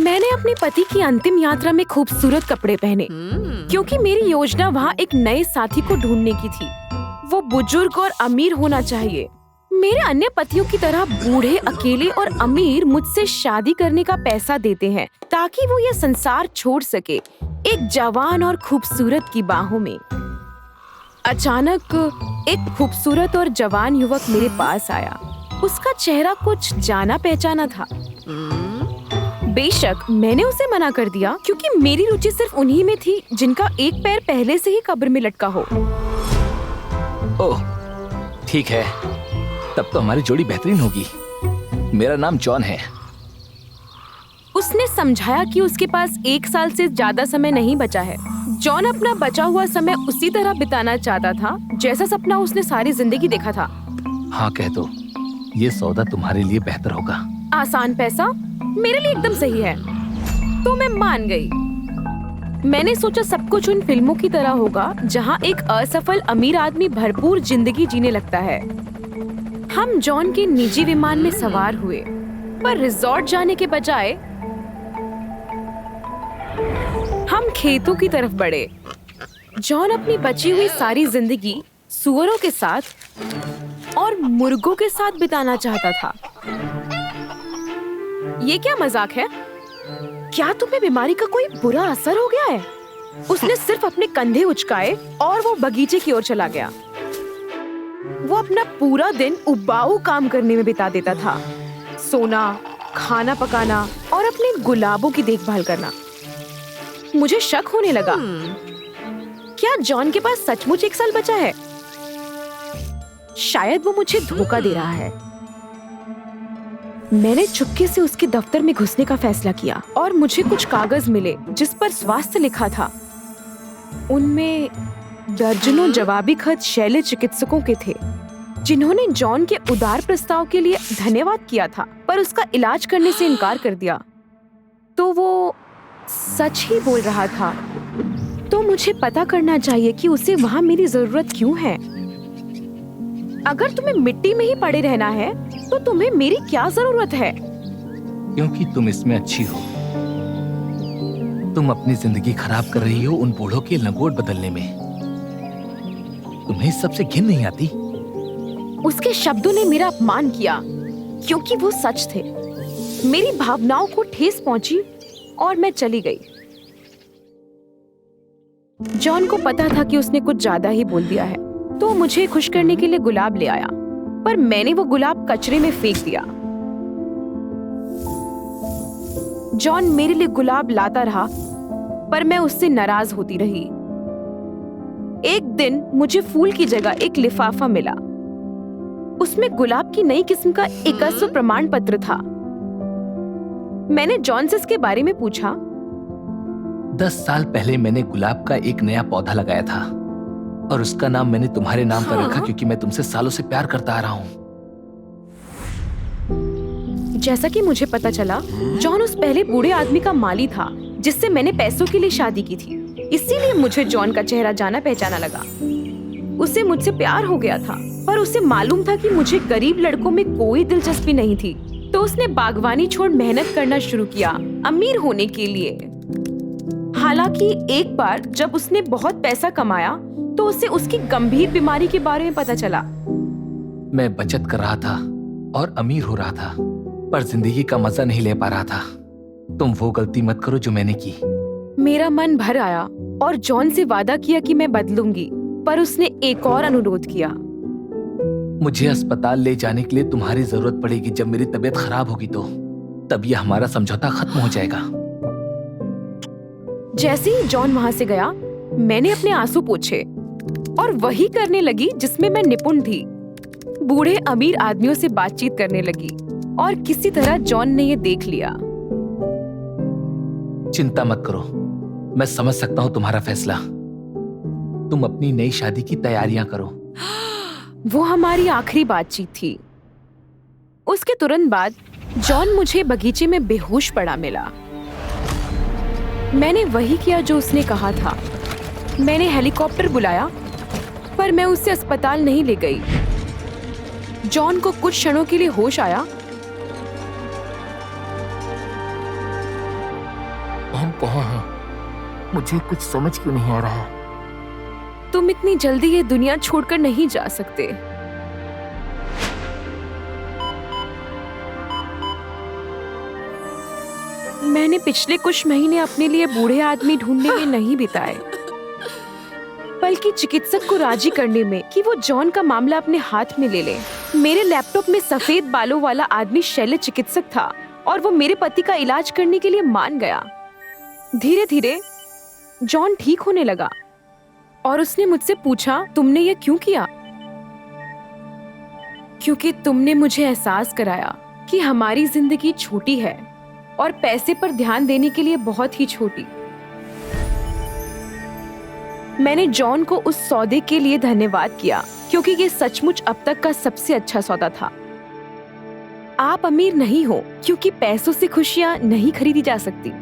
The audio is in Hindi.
मैंने अपने पति की अंतिम यात्रा में खूबसूरत कपड़े पहने क्योंकि मेरी योजना वहाँ एक नए साथी को ढूंढने की थी। वो बुजुर्ग और अमीर होना चाहिए। मेरे अन्य पतियों की तरह बूढ़े, अकेले और अमीर मुझसे शादी करने का पैसा देते हैं ताकि वो ये संसार छोड़ सके एक जवान और खूबसूरत की बाहों में। अचानक एक खूबसूरत और जवान युवक मेरे पास आया। उसका चेहरा कुछ जाना पहचाना था। बेशक मैंने उसे मना कर दिया क्योंकि मेरी रुचि सिर्फ उन्हीं में थी जिनका एक पैर पहले से ही कब्र में लटका हो। ओह, ठीक है, तब तो हमारी जोड़ी बेहतरीन होगी। मेरा नाम जॉन है। उसने समझाया कि उसके पास 1 साल से ज्यादा समय नहीं बचा है। जॉन अपना बचा हुआ समय उसी तरह बिताना चाहता था जैसा सपना उसने सारी जिंदगी देखा था। हाँ कह दो, ये सौदा तुम्हारे लिए बेहतर होगा। आसान पैसा मेरे लिए एकदम सही है, तो मैं मान गई। मैंने सोचा सब कुछ उन फिल्मों की तरह होगा जहाँ एक असफल अमीर आदमी भरपूर जिंदगी जीने लगता है। हम जॉन के निजी विमान में सवार हुए, पर रिजॉर्ट जाने के बजाय हम खेतों की तरफ बढ़े। जॉन अपनी बची हुई सारी जिंदगी सुअरों के साथ और मुर्गों के साथ बिताना चाहता था। ये क्या मजाक है? क्या तुम्हें बीमारी का कोई बुरा असर हो गया है? उसने सिर्फ अपने कंधे उचकाए और वो बगीचे की ओर चला गया। वो अपना पूरा दिन उबाऊ काम करने में बिता देता था, सोना, खाना पकाना और अपने गुलाबों की देखभाल करना। मुझे शक होने लगा, क्या जॉन के पास सचमुच 1 साल बचा है? शायद वो मुझे धोखा दे रहा है। मैंने चुपके से उसके दफ्तर में घुसने का फैसला किया और मुझे कुछ कागज मिले जिस पर स्वास्थ्य लिखा था। उनमें दर्जनों जवाबी खत शैल्य चिकित्सकों के थे जिन्होंने जॉन के उदार प्रस्ताव के लिए धन्यवाद किया था, पर उसका इलाज करने से इनकार कर दिया। तो वो सच ही बोल रहा था। तो मुझे पता करना चाहिए कि उसे वहाँ मेरी जरूरत क्यों है। अगर तुम्हें मिट्टी में ही पड़े रहना है तो तुम्हें मेरी क्या जरूरत है? क्योंकि तुम इसमें अच्छी हो। तुम अपनी जिंदगी खराब कर रही हो उन बूढ़ों के लंगोट बदलने में। तुम्हें इस सबसे घिन नहीं आती? उसके शब्दों ने मेरा अपमान किया क्योंकि वो सच थे। मेरी भावनाओं को ठेस पहुंची और मैं चली गई। जॉन को पता था कि उसने कुछ ज्यादा ही बोल दिया है, तो मुझे खुश करने के लिए गुलाब ले आया, पर मैंने वो गुलाब कचरे में फेंक दिया। जॉन मेरे लिए गुलाब लाता रहा, पर मैं उससे नाराज होती रही। एक दिन मुझे फूल की जगह एक लिफाफा मिला। उसमें गुलाब की नई किस्म का एकस्व प्रमाण पत्र था। मैंने जॉन से इसके बारे में पूछा। 10 साल पहले मैंने गुलाब का एक नया पौधा लगाया था और उसका नाम मैंने तुम्हारे नाम पर रखा क्योंकि मैं तुमसे सालों से प्यार करता आ रहा हूँ। जैसा कि मुझे पता चला, जॉन उस पहले बूढ़े आदमी का माली था जिससे मैंने पैसों के लिए शादी की थी। इसीलिए मुझे जॉन का चेहरा जाना पहचाना लगा। उसे मुझसे प्यार हो गया था, पर उसे मालूम था कि मुझे गरीब लड़कों में कोई दिलचस्पी नहीं थी। तो उसने बागवानी छोड़ मेहनत करना शुरू किया अमीर होने के लिए। हालांकि एक बार जब उसने बहुत पैसा कमाया तो उसे उसकी गंभीर बीमारी के बारे में पता चला। मैं बचत कर रहा था और अमीर हो रहा था, पर जिंदगी का मजा नहीं ले पा रहा था। तुम वो गलती मत करो जो मैंने की। मेरा मन भर आया और जॉन से वादा किया कि मैं बदलूंगी, पर उसने एक और अनुरोध किया। मुझे अस्पताल ले जाने के लिए तुम्हारी जरूरत पड़ेगी। जब मेरी तबीयत खराब होगी तो तब यह हमारा समझौता खत्म हो जाएगा। जैसे ही जॉन वहाँ से गया, मैंने अपने आंसू पोंछे और वही करने लगी जिसमें मैं निपुण थी। बूढ़े अमीर आदमियों से बातचीत करने लगी और किसी तरह जॉन ने ये देख लिया। चिंता मत करो, मैं समझ सकता हूँ तुम्हारा फैसला। तुम अपनी नई शादी की तैयारियां करो। वो हमारी आखिरी बातचीत थी। उसके तुरंत बाद जॉन मुझे बगीचे में बेहोश पड़ा मिला। मैंने वही किया जो उसने कहा था। मैंने हेलीकॉप्टर बुलाया, पर मैं उसे अस्पताल नहीं ले गई। जॉन को कुछ क्षणों के लिए होश आया, कहाँ हैं? मुझे कुछ समझ क्यों नहीं आ रहा। तुम इतनी जल्दी ये दुनिया छोड़कर नहीं जा सकते। मैंने पिछले कुछ महीने अपने लिए बूढ़े आदमी ढूंढने में नहीं बिताए, बल्कि चिकित्सक को राजी करने में कि वो जॉन का मामला अपने हाथ में ले ले। मेरे लैपटॉप में सफेद बालों वाला आदमी शल्य चिकित्सक था और वो मेरे पति का इलाज करने के लिए मान गया। धीरे धीरे जॉन ठीक होने लगा और उसने मुझसे पूछा, तुमने ये क्यों किया? क्योंकि तुमने मुझे एहसास कराया कि हमारी जिंदगी छोटी है और पैसे पर ध्यान देने के लिए बहुत ही छोटी। मैंने जॉन को उस सौदे के लिए धन्यवाद किया क्योंकि ये सचमुच अब तक का सबसे अच्छा सौदा था। आप अमीर नहीं हो क्योंकि पैसों से खुशियां नहीं खरीदी जा सकती।